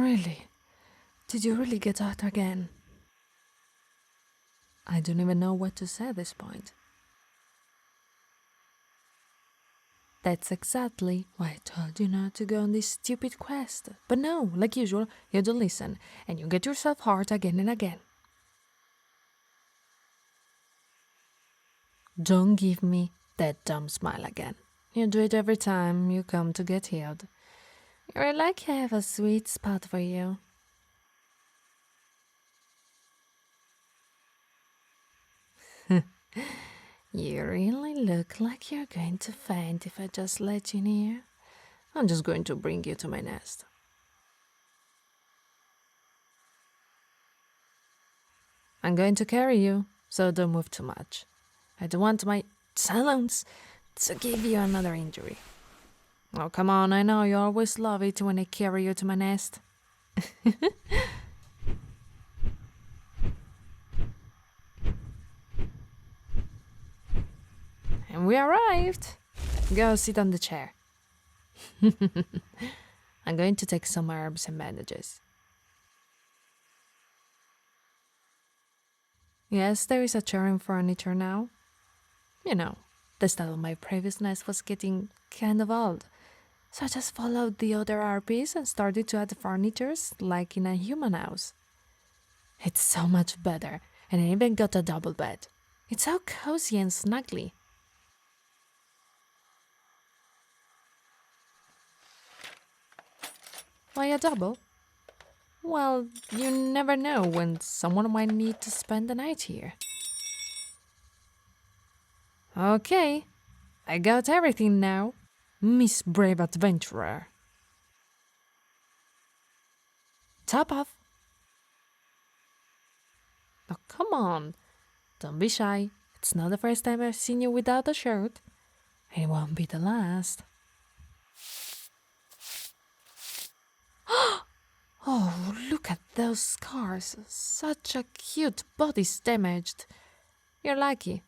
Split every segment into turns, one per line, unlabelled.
Really? Did you really get out again? I don't even know what to say at this point. That's exactly why I told you not to go on this stupid quest. But no, like usual, you don't listen, and you get yourself hurt again and again. Don't give me that dumb smile again. You do it every time you come to get healed. You're lucky I have a sweet spot for you. You really look like you're going to faint if I just let you near. I'm just going to bring you to my nest. I'm going to carry you, so don't move too much. I don't want my talons to give you another injury. Oh, come on, I know you always love it when I carry you to my nest. And we arrived. Go sit on the chair. I'm going to take some herbs and bandages. Yes, there is a chair and furniture now. You know, the style of my previous nest was getting kind of old. So I just followed the other RPs and started to add furnitures like in a human house. It's so much better, and I even got a double bed. It's so cozy and snuggly. Why a double? Well, you never know when someone might need to spend the night here. Okay, I got everything now, Miss Brave Adventurer. Top off. Oh, come on. Don't be shy. It's not the first time I've seen you without a shirt. It won't be the last. Oh, look at those scars. Such a cute body's damaged. You're lucky.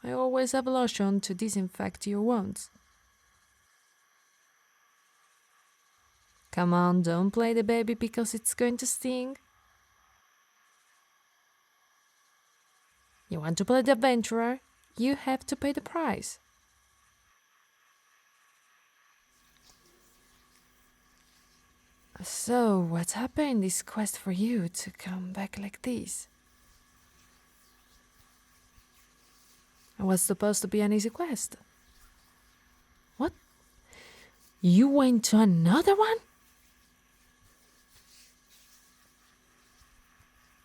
I always have lotion to disinfect your wounds. Come on, don't play the baby because it's going to sting. You want to play the adventurer? You have to pay the price. So, what happened in this quest for you to come back like this? It was supposed to be an easy quest. What? You went to another one?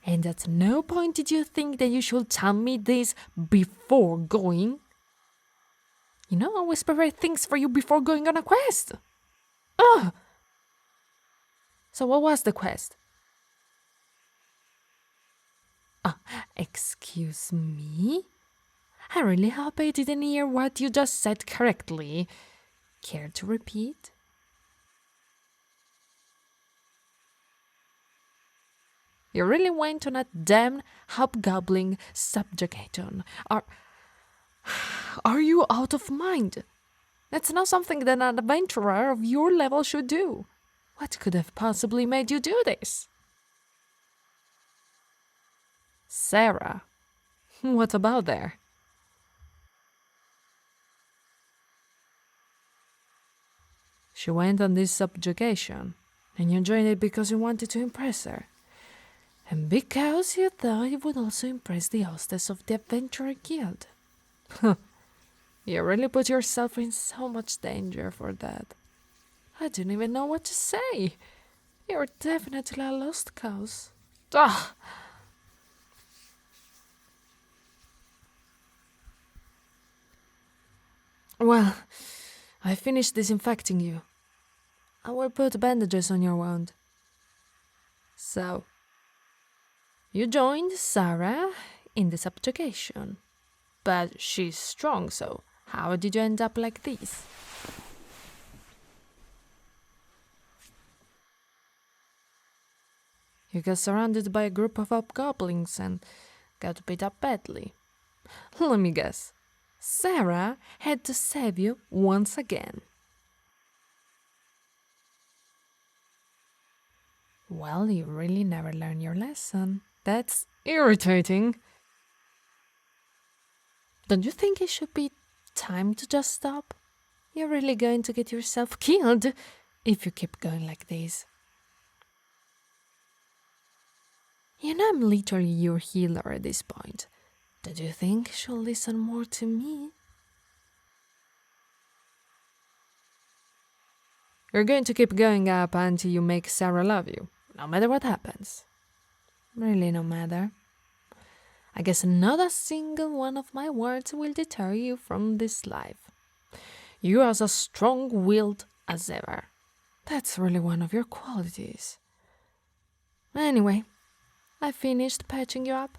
And at no point did you think that you should tell me this before going? You know, I always prepare things for you before going on a quest. Ugh! So what was the quest? Excuse me? I really hope I didn't hear what you just said correctly. Care to repeat? You really went on a damn hobgoblin subjugation. Are you out of mind? That's not something that an adventurer of your level should do. What could have possibly made you do this? Sarah, what about there? She went on this subjugation, and you joined it because you wanted to impress her. And because you thought it would also impress the hostess of the Adventurer Guild. You really put yourself in so much danger for that. I don't even know what to say. You're definitely a lost cause. Ah! Well, I finished disinfecting you. I will put bandages on your wound. So, you joined Sarah in the subjugation. But she's strong, so how did you end up like this? You got surrounded by a group of hobgoblins and got beat up badly. Let me guess. Sarah had to save you once again. Well, you really never learn your lesson. That's irritating. Don't you think it should be time to just stop? You're really going to get yourself killed if you keep going like this. You know I'm literally your healer at this point. Don't you think she'll listen more to me? You're going to keep going up until you make Sarah love you, no matter what happens. Really, no matter. I guess not a single one of my words will deter you from this life. You're as strong-willed as ever. That's really one of your qualities. Anyway, I finished patching you up.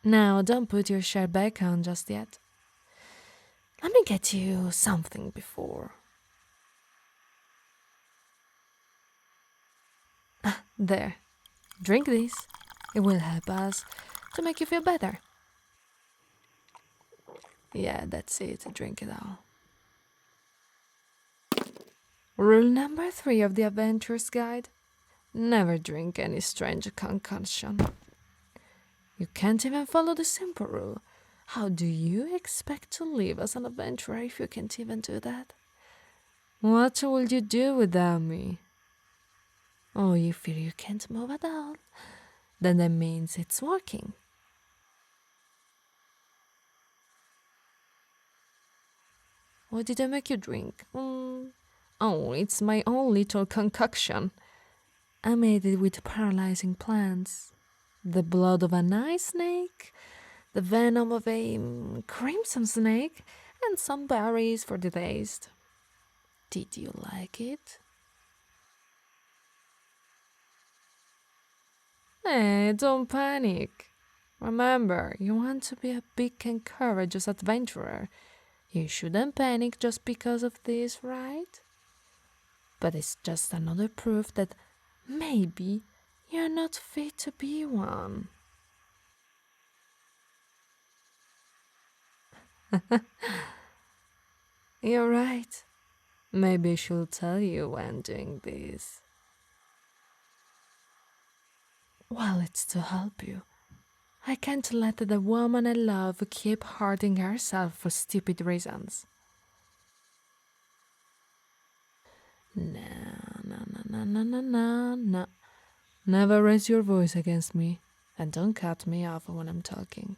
Now, don't put your shirt back on just yet. Let me get you something before. There. Drink this. It will help us to make you feel better. Yeah, that's it. Drink it all. Rule number 3 of the Adventurer's Guide. Never drink any strange concoction. You can't even follow the simple rule. How do you expect to live as an adventurer if you can't even do that? What will you do without me? Oh, you feel you can't move at all? Then that means it's working. What did I make you drink? Oh, it's my own little concoction. I made it with paralyzing plants. The blood of an ice snake, the venom of a crimson snake, and some berries for the taste. Did you like it? Hey, don't panic. Remember, you want to be a big and courageous adventurer. You shouldn't panic just because of this, right? But it's just another proof that maybe you're not fit to be one. You're right. Maybe she'll tell you when doing this. Well, it's to help you. I can't let the woman I love keep hurting herself for stupid reasons. No. Never raise your voice against me, and don't cut me off when I'm talking.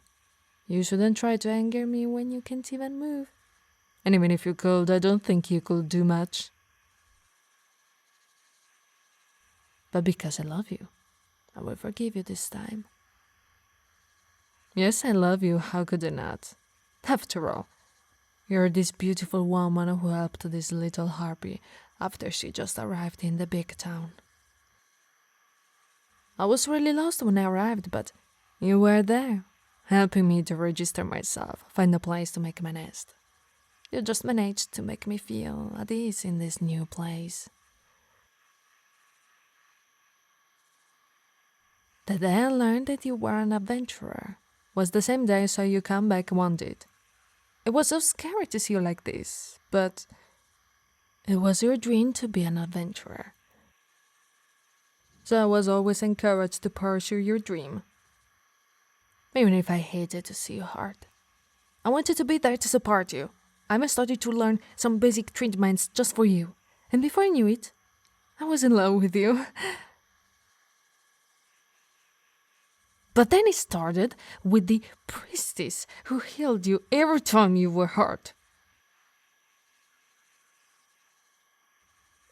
You shouldn't try to anger me when you can't even move. And even if you could, I don't think you could do much. But because I love you, I will forgive you this time. Yes, I love you, how could I not? After all, you're this beautiful woman who helped this little harpy after she just arrived in the big town. I was really lost when I arrived, but you were there, helping me to register myself, find a place to make my nest. You just managed to make me feel at ease in this new place. The day I learned that you were an adventurer was the same day I saw you come back wounded. It was so scary to see you like this, but it was your dream to be an adventurer. So I was always encouraged to pursue your dream, even if I hated to see you hurt. I wanted to be there to support you. I even started to learn some basic treatments just for you, and before I knew it, I was in love with you. But then it started with the priestess who healed you every time you were hurt.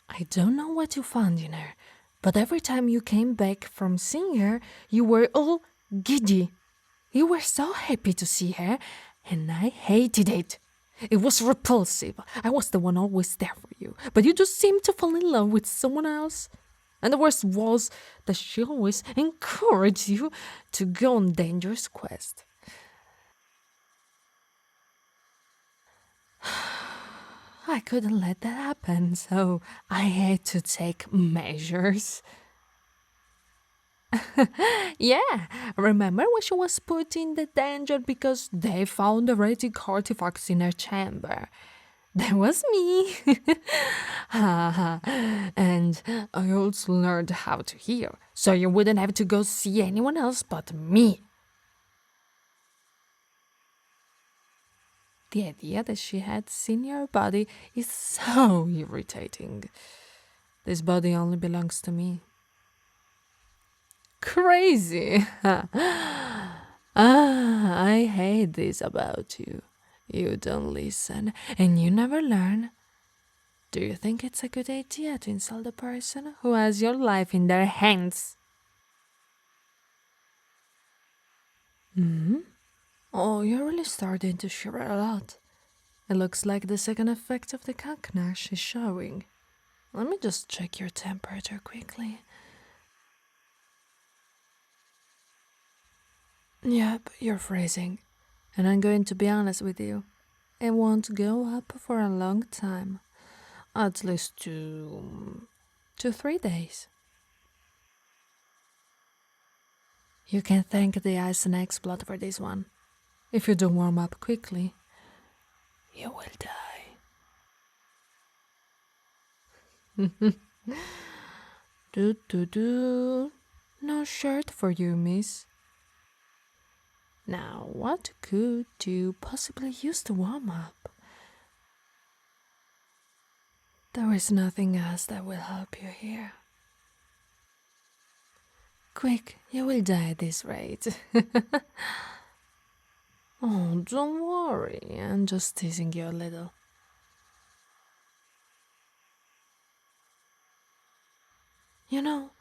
I don't know what you found in her, but every time you came back from seeing her, you were all giddy. You were so happy to see her, and I hated it. It was repulsive. I was the one always there for you, but you just seemed to fall in love with someone else. And the worst was that she always encouraged you to go on dangerous quests. I couldn't let that happen, so I had to take measures. Yeah, remember when she was put in the danger because they found heretic artifacts in her chamber? That was me. And I also learned how to hear, so you wouldn't have to go see anyone else but me. The idea that she had seen your body is so irritating. This body only belongs to me. Crazy. I hate this about you. You don't listen and you never learn. Do you think it's a good idea to insult a person who has your life in their hands? Hmm? Oh, you're really starting to shiver a lot. It looks like the second effect of the concoction is showing. Let me just check your temperature quickly. Yep, you're freezing. And I'm going to be honest with you. It won't go up for a long time. At least 3 days. You can thank the ice and exploit for this one. If you don't warm up quickly, you will die. Do. No shirt for you, miss. Now, what could you possibly use to warm up? There is nothing else that will help you here. Quick, you will die at this rate. Oh, don't worry, I'm just teasing you a little. You know,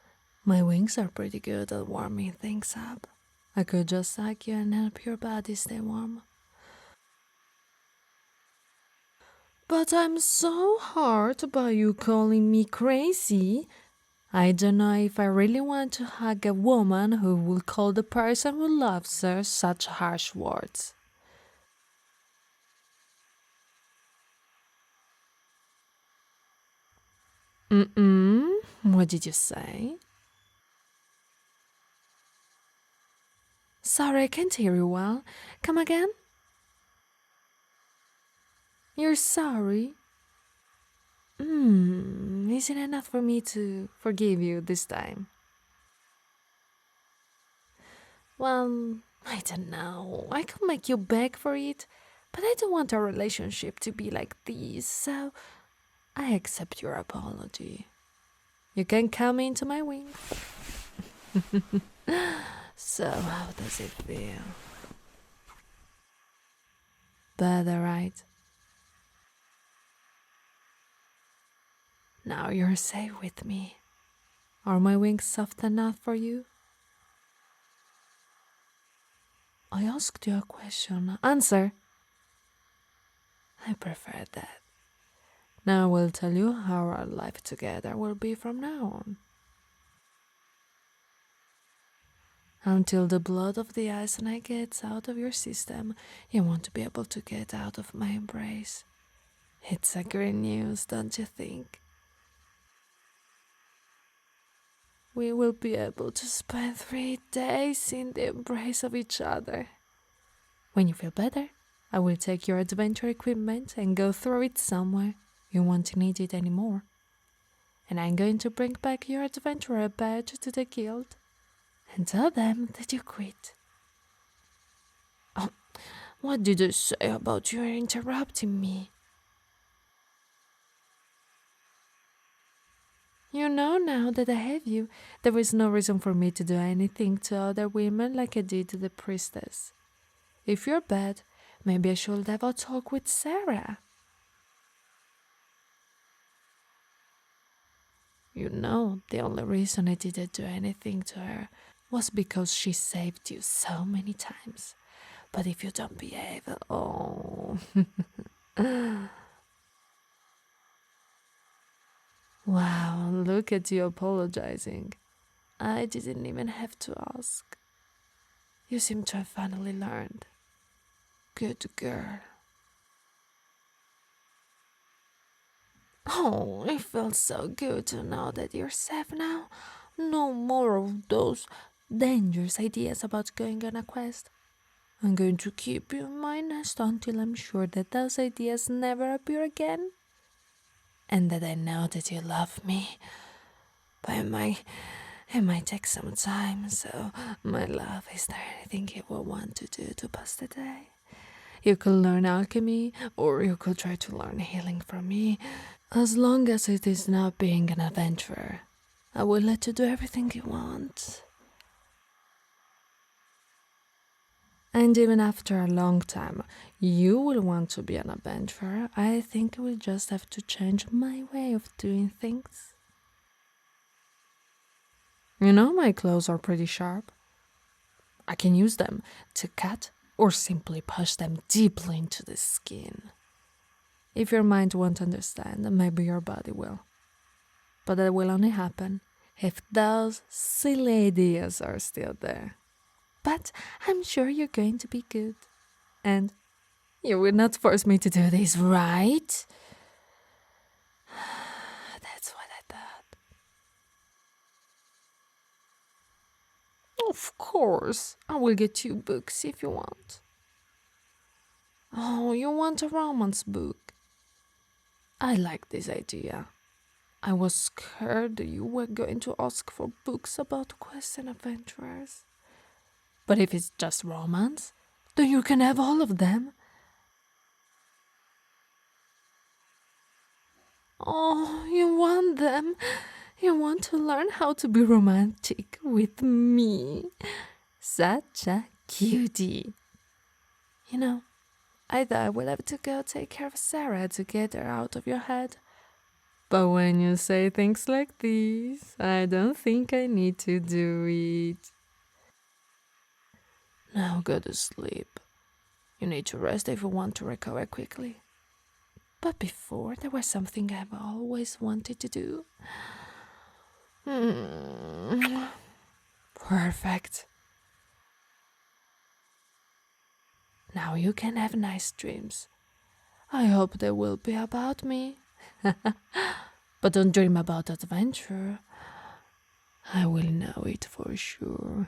my wings are pretty good at warming things up. I could just hug you and help your body stay warm. But I'm so hurt by you calling me crazy. I don't know if I really want to hug a woman who will call the person who loves her such harsh words. What did you say? Sorry, I can't hear you well. Come again? You're sorry? Isn't enough for me to forgive you this time? Well, I don't know. I could make you beg for it, but I don't want our relationship to be like this, so I accept your apology. You can come into my wing. So, how does it feel? Better, right? Now you're safe with me. Are my wings soft enough for you? I asked you a question. Answer! I prefer that. Now I will tell you how our life together will be from now on. Until the blood of the ice and I gets out of your system, you won't be able to get out of my embrace. It's a great news, don't you think? We will be able to spend 3 days in the embrace of each other. When you feel better, I will take your adventure equipment and go throw it somewhere. You won't need it anymore. And I'm going to bring back your adventurer badge to the guild and tell them that you quit. Oh, what did I say about you interrupting me? You know now that I have you, there is no reason for me to do anything to other women like I did to the priestess. If you're bad, maybe I should have a talk with Sarah. You know, the only reason I didn't do anything to her was because she saved you so many times. But if you don't behave, oh... Wow, look at you apologizing. I didn't even have to ask. You seem to have finally learned. Good girl. Oh, it feels so good to know that you're safe now. No more of those dangerous ideas about going on a quest. I'm going to keep you in my nest until I'm sure that those ideas never appear again. And that I know that you love me. But it might take some time, so my love, is there anything you will want to do to pass the day? You could learn alchemy, or you could try to learn healing from me. As long as it is not being an adventurer, I will let you do everything you want. And even after a long time, you will want to be an adventurer. I think I will just have to change my way of doing things. You know, my claws are pretty sharp. I can use them to cut or simply push them deeply into the skin. If your mind won't understand, maybe your body will. But that will only happen if those silly ideas are still there. But I'm sure you're going to be good. And you will not force me to do this, right? That's what I thought. Of course, I will get you books if you want. Oh, you want a romance book? I like this idea. I was scared you were going to ask for books about quests and adventurers. But if it's just romance, then you can have all of them. Oh, you want them? You want to learn how to be romantic with me? Such a cutie. You know, I thought I would have to go take care of Sarah to get her out of your head. But when you say things like these, I don't think I need to do it. Now go to sleep. You need to rest if you want to recover quickly. But before, there was something I've always wanted to do. Perfect. Now you can have nice dreams. I hope they will be about me. But don't dream about adventure. I will know it for sure.